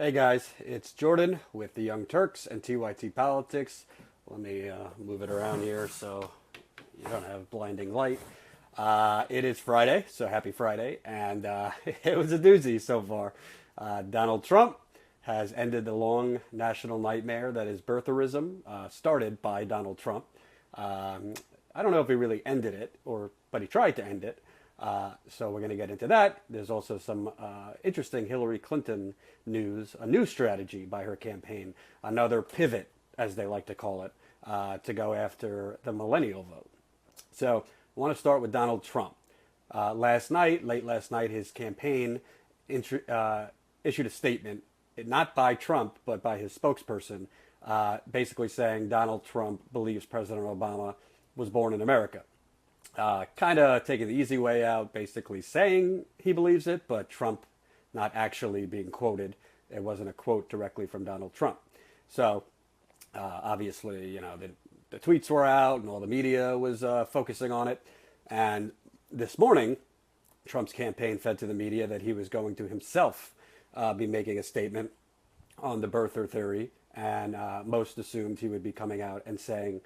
Hey guys, it's Jordan with the Young Turks and TYT Politics. Let me move it around here so you don't have blinding light. It is Friday, so happy Friday, and it was a doozy so far. Donald Trump has ended the long national nightmare that is birtherism, started by Donald Trump. I don't know if he really ended it, but he tried to end it. So we're going to get into that. There's also some interesting Hillary Clinton news, a new strategy by her campaign, another pivot, as they like to call it, to go after the millennial vote. So I want to start with Donald Trump. Late last night, his campaign issued a statement, not by Trump, but by his spokesperson, basically saying Donald Trump believes President Obama was born in America. Kind of taking the easy way out, basically saying he believes it, but Trump not actually being quoted. It wasn't a quote directly from Donald Trump. So obviously, the tweets were out and all the media was focusing on it. And this morning, Trump's campaign fed to the media that he was going to himself be making a statement on the birther theory. And most assumed he would be coming out and saying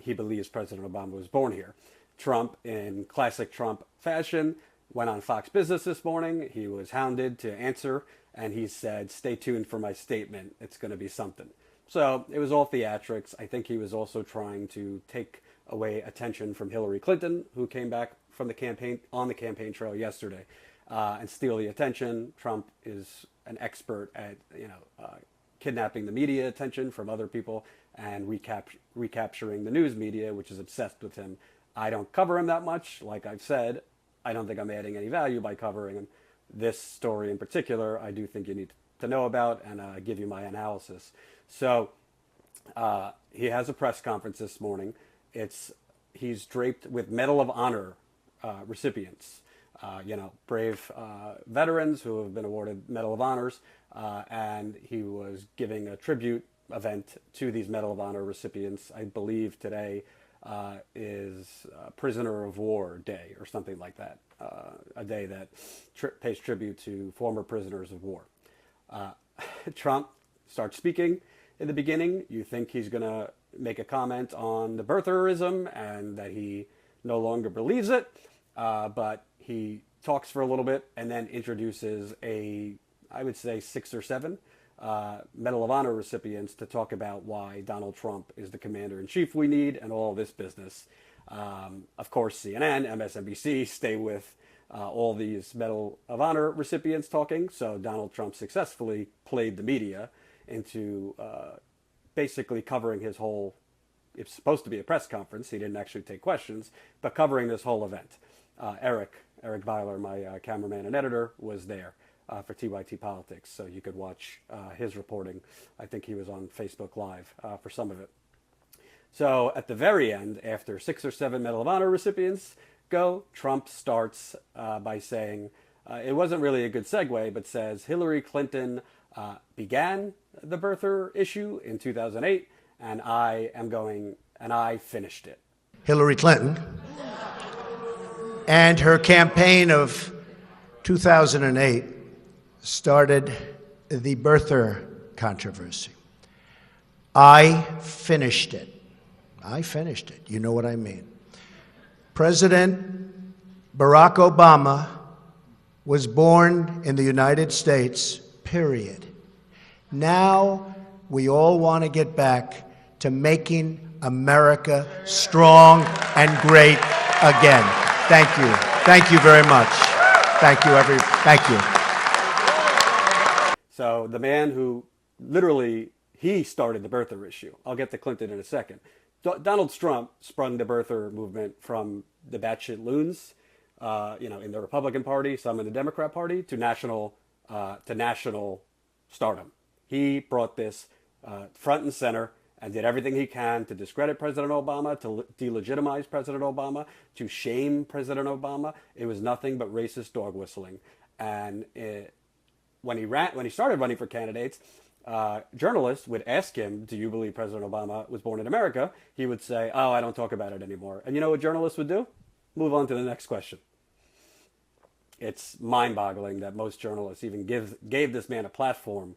he believes President Obama was born here. Trump, in classic Trump fashion, went on Fox Business this morning. He was hounded to answer, and he said, "Stay tuned for my statement. It's going to be something." So it was all theatrics. I think he was also trying to take away attention from Hillary Clinton, who came back from the campaign on the campaign trail yesterday, and steal the attention. Trump is an expert at kidnapping the media attention from other people and recapturing the news media, which is obsessed with him. I don't cover him that much. Like I've said, I don't think I'm adding any value by covering him. This story in particular, I do think you need to know about and give you my analysis. So he has a press conference this morning. He's draped with Medal of Honor recipients, brave veterans who have been awarded Medal of Honors, and he was giving a tribute event to these Medal of Honor recipients. I believe today is Prisoner of War Day or something like that, a day that pays tribute to former prisoners of war. Trump starts speaking in the beginning. You think he's going to make a comment on the birtherism and that he no longer believes it, but he talks for a little bit and then introduces I would say 6 or 7 Medal of Honor recipients to talk about why Donald Trump is the commander-in-chief we need and all this business. Of course, CNN, MSNBC stay with all these Medal of Honor recipients talking. So Donald Trump successfully played the media into basically covering his whole, it's supposed to be a press conference. He didn't actually take questions, but covering this whole event. Eric Byler, my cameraman and editor, was there for TYT Politics, so you could watch his reporting. I think he was on Facebook Live for some of it. So at the very end, after 6 or 7 Medal of Honor recipients go, Trump starts by saying, it wasn't really a good segue, but says Hillary Clinton began the birther issue in 2008, and I finished it. Hillary Clinton and her campaign of 2008 started the birther controversy. I finished it. You know what I mean. President Barack Obama was born in the United States, period. Now we all want to get back to making America strong and great again. Thank you. Thank you very much. Thank you. So the man who literally, he started the birther issue. I'll get to Clinton in a second. Donald Trump sprung the birther movement from the batshit loons, in the Republican Party, some in the Democrat Party, to national stardom. He brought this front and center and did everything he can to discredit President Obama, to delegitimize President Obama, to shame President Obama. It was nothing but racist dog whistling. And when he started running for candidates, journalists would ask him, "Do you believe President Obama was born in America?" He would say, "Oh, I don't talk about it anymore." And you know what journalists would do? Move on to the next question. It's mind-boggling that most journalists even gave this man a platform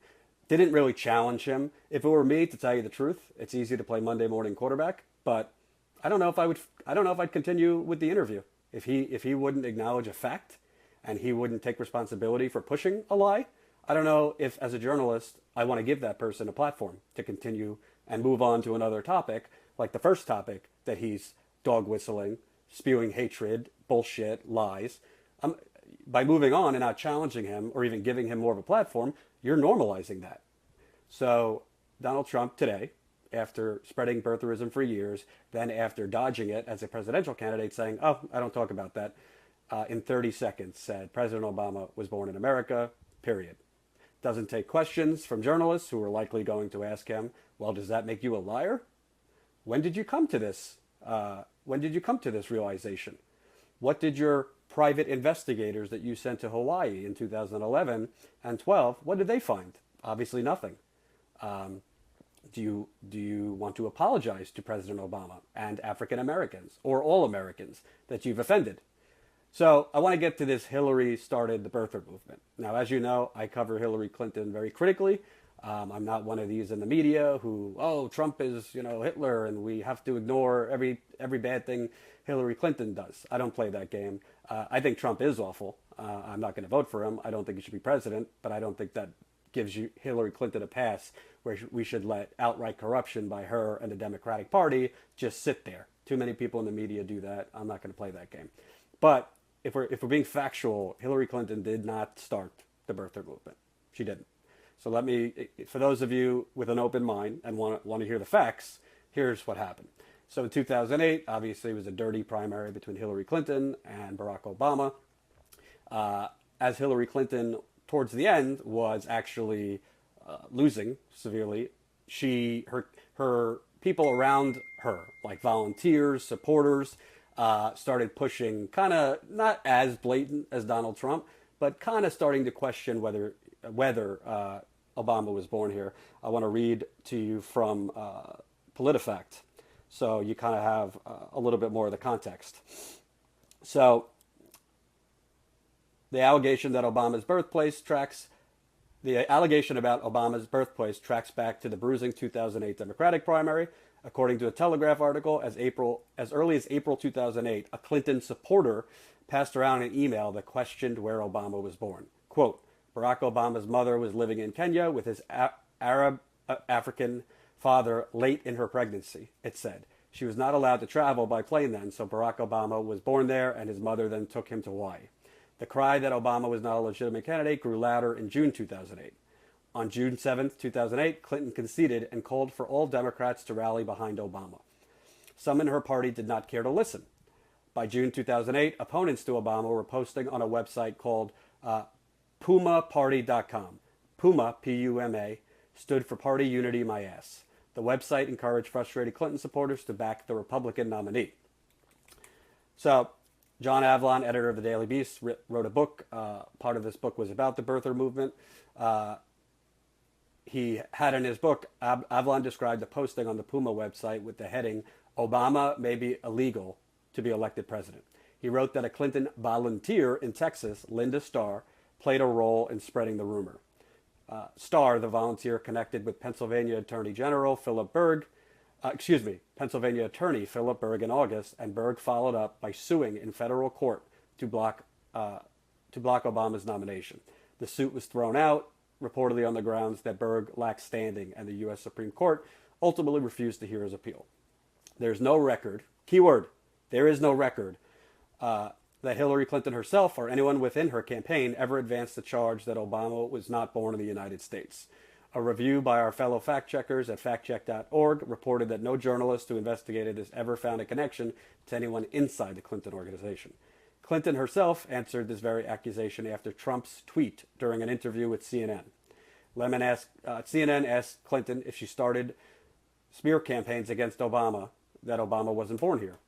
didn't really challenge him. If it were me, to tell you the truth, it's easy to play Monday morning quarterback, but I don't know if I would. I don't know if I'd continue with the interview if he wouldn't acknowledge a fact and he wouldn't take responsibility for pushing a lie. I don't know if, as a journalist, I want to give that person a platform to continue and move on to another topic, like the first topic that he's dog whistling, spewing hatred, bullshit, lies. By moving on and not challenging him or even giving him more of a platform, you're normalizing that. So Donald Trump today, after spreading birtherism for years, then after dodging it as a presidential candidate, saying, "Oh, I don't talk about that," in 30 seconds said President Obama was born in America, period. Doesn't take questions from journalists who are likely going to ask him, "Well, does that make you a liar? When did you come to this? When did you come to this realization? What did your private investigators that you sent to Hawaii in 2011 and 12, what did they find? Obviously nothing. Do you want to apologize to President Obama and African Americans or all Americans that you've offended?" So I want to get to this Hillary started the birther movement. Now, as you know, I cover Hillary Clinton very critically. I'm not one of these in the media who, oh, Trump is, Hitler and we have to ignore every bad thing Hillary Clinton does. I don't play that game. I think Trump is awful. I'm not going to vote for him. I don't think he should be president, but I don't think that gives you Hillary Clinton a pass where we should let outright corruption by her and the Democratic Party just sit there. Too many people in the media do that. I'm not going to play that game. But if we're being factual, Hillary Clinton did not start the birther movement. She didn't. So let me, for those of you with an open mind and want to hear the facts, here's what happened. So in 2008, obviously it was a dirty primary between Hillary Clinton and Barack Obama. As Hillary Clinton, towards the end, was actually losing severely, her people around her, like volunteers, supporters, started pushing kind of not as blatant as Donald Trump, but kind of starting to question whether Obama was born here. I want to read to you from PolitiFact, so you kind of have a little bit more of the context. So the allegation about Obama's birthplace tracks back to the bruising 2008 Democratic primary. According to a Telegraph article, as early as April 2008, a Clinton supporter passed around an email that questioned where Obama was born. Quote, Barack Obama's mother was living in Kenya with his Arab African father late in her pregnancy, it said. She was not allowed to travel by plane then, so Barack Obama was born there and his mother then took him to Hawaii. The cry that Obama was not a legitimate candidate grew louder in June 2008. On June 7, 2008, Clinton conceded and called for all Democrats to rally behind Obama. Some in her party did not care to listen. By June 2008, opponents to Obama were posting on a website called PumaParty.com. Puma, P-U-M-A, stood for Party Unity My Ass. The website encouraged frustrated Clinton supporters to back the Republican nominee. So, John Avlon, editor of the Daily Beast, wrote a book. Part of this book was about the birther movement. He had in his book, Avlon described the posting on the Puma website with the heading, Obama may be illegal to be elected president. He wrote that a Clinton volunteer in Texas, Linda Starr, played a role in spreading the rumor. Starr, the volunteer, connected with Pennsylvania Attorney Philip Berg in August, and Berg followed up by suing in federal court to block Obama's nomination. The suit was thrown out, reportedly on the grounds that Berg lacked standing, and the U.S. Supreme Court ultimately refused to hear his appeal. There's no record, keyword, there is no record, that Hillary Clinton herself or anyone within her campaign ever advanced the charge that Obama was not born in the United States. A review by our fellow fact-checkers at factcheck.org reported that no journalist who investigated this ever found a connection to anyone inside the Clinton organization. Clinton herself answered this very accusation after Trump's tweet during an interview with CNN. CNN asked Clinton if she started smear campaigns against Obama, that Obama wasn't born here.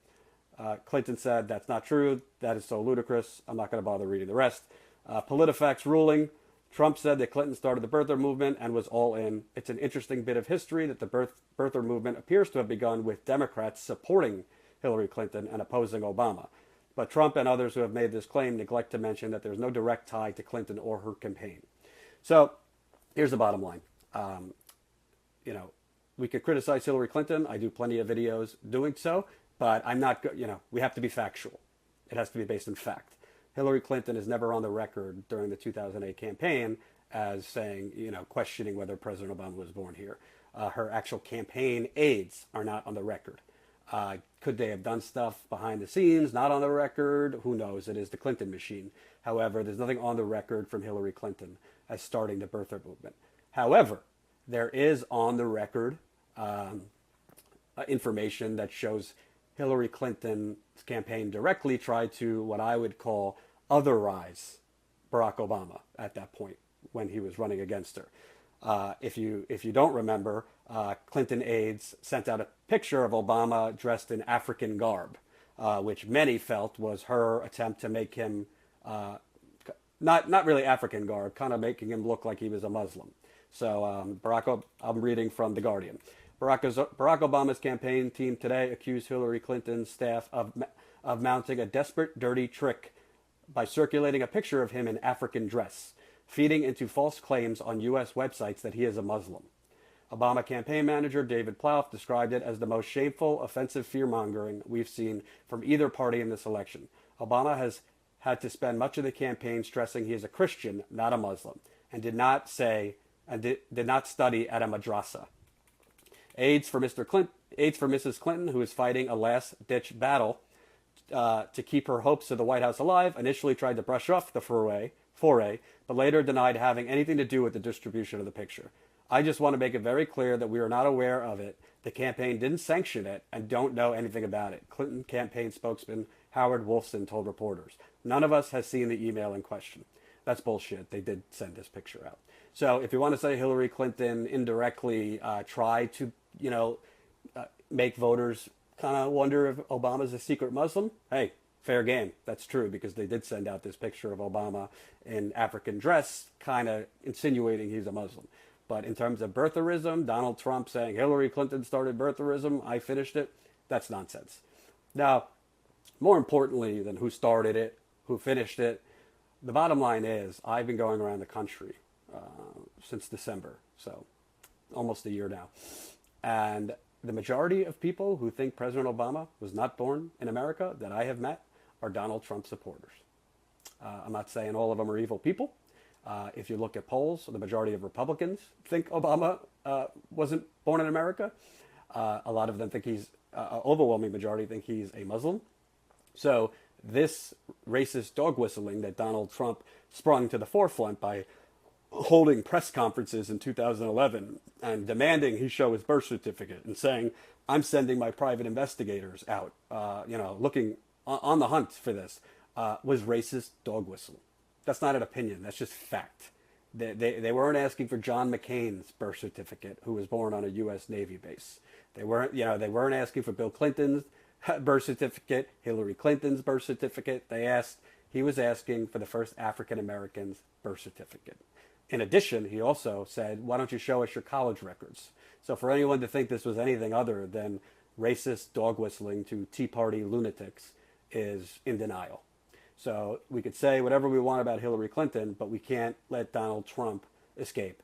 Clinton said, that's not true. That is so ludicrous. I'm not going to bother reading the rest. PolitiFact's ruling. Trump said that Clinton started the birther movement and was all in. It's an interesting bit of history that the birther movement appears to have begun with Democrats supporting Hillary Clinton and opposing Obama. But Trump and others who have made this claim neglect to mention that there's no direct tie to Clinton or her campaign. So here's the bottom line. You know, we could criticize Hillary Clinton. I do plenty of videos doing so, but I'm not, we have to be factual. It has to be based in fact. Hillary Clinton is never on the record during the 2008 campaign as saying, questioning whether President Obama was born here. Her actual campaign aides are not on the record. Could they have done stuff behind the scenes, not on the record? Who knows? It is the Clinton machine. However, there's nothing on the record from Hillary Clinton as starting the birther movement. However, there is on the record information that shows Hillary Clinton's campaign directly tried to what I would call otherize Barack Obama at that point when he was running against her. If you don't remember, Clinton aides sent out a picture of Obama dressed in African garb, which many felt was her attempt to make him not really African garb, kind of making him look like he was a Muslim. So I'm reading from The Guardian. Barack Obama's campaign team today accused Hillary Clinton's staff of mounting a desperate, dirty trick by circulating a picture of him in African dress, feeding into false claims on U.S. websites that he is a Muslim. Obama campaign manager David Plouffe described it as the most shameful, offensive fear-mongering we've seen from either party in this election. Obama has had to spend much of the campaign stressing he is a Christian, not a Muslim, and did not study at a madrasa. Aides for Mrs. Clinton, who is fighting a last-ditch battle to keep her hopes of the White House alive, initially tried to brush off the foray, but later denied having anything to do with the distribution of the picture. I just want to make it very clear that we are not aware of it. The campaign didn't sanction it and don't know anything about it, Clinton campaign spokesman Howard Wolfson told reporters. None of us has seen the email in question. That's bullshit. They did send this picture out. So if you want to say Hillary Clinton indirectly tried to, make voters kind of wonder if Obama's a secret Muslim, hey, fair game. That's true because they did send out this picture of Obama in African dress, kind of insinuating he's a Muslim. But in terms of birtherism, Donald Trump saying Hillary Clinton started birtherism, I finished it, that's nonsense. Now, more importantly than who started it, who finished it, the bottom line is I've been going around the country since December, so almost a year now. And the majority of people who think President Obama was not born in America that I have met are Donald Trump supporters. I'm not saying all of them are evil people. If you look at polls, the majority of Republicans think Obama wasn't born in America. A lot of them think he's, overwhelming majority think he's a Muslim. So this racist dog whistling that Donald Trump sprung to the forefront by holding press conferences in 2011 and demanding he show his birth certificate and saying, I'm sending my private investigators out, looking on the hunt for this, was racist dog whistling. That's not an opinion. That's just fact. They weren't asking for John McCain's birth certificate, who was born on a U.S. Navy base. They weren't asking for Bill Clinton's birth certificate, Hillary Clinton's birth certificate. He was asking for the first African American's birth certificate. In addition, he also said, why don't you show us your college records? So for anyone to think this was anything other than racist dog whistling to Tea Party lunatics is in denial. So we could say whatever we want about Hillary Clinton, but we can't let Donald Trump escape.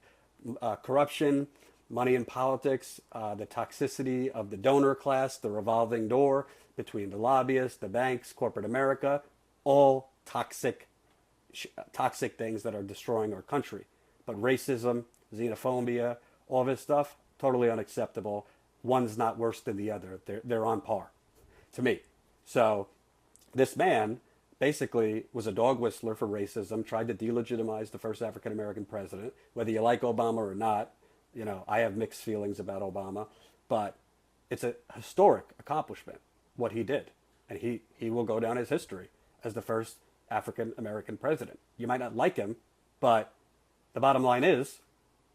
Corruption, money in politics, the toxicity of the donor class, the revolving door between the lobbyists, the banks, corporate America, all toxic things that are destroying our country. But racism, xenophobia, all this stuff, totally unacceptable. One's not worse than the other. They're on par, to me. So this man basically was a dog whistler for racism, tried to delegitimize the first African-American president. Whether you like Obama or not, I have mixed feelings about Obama, but it's a historic accomplishment, what he did. And he will go down as history as the first African-American president. You might not like him, but the bottom line is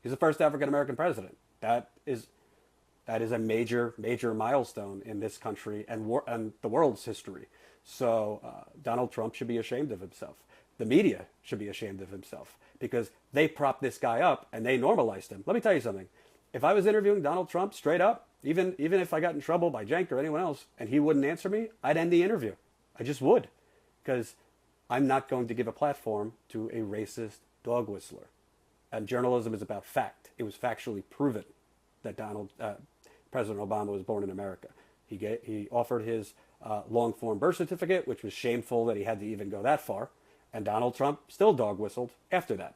he's the first African-American president. That is a major, major milestone in this country and the world's history. So Donald Trump should be ashamed of himself. The media should be ashamed of himself because they propped this guy up and they normalized him. Let me tell you something. If I was interviewing Donald Trump straight up, even if I got in trouble by Cenk or anyone else and he wouldn't answer me, I'd end the interview. I just would, because I'm not going to give a platform to a racist dog whistler. and journalism is about fact. It was factually proven that President Obama was born in America. He offered his long form birth certificate, which was shameful that he had to even go that far, and Donald Trump still dog whistled after that.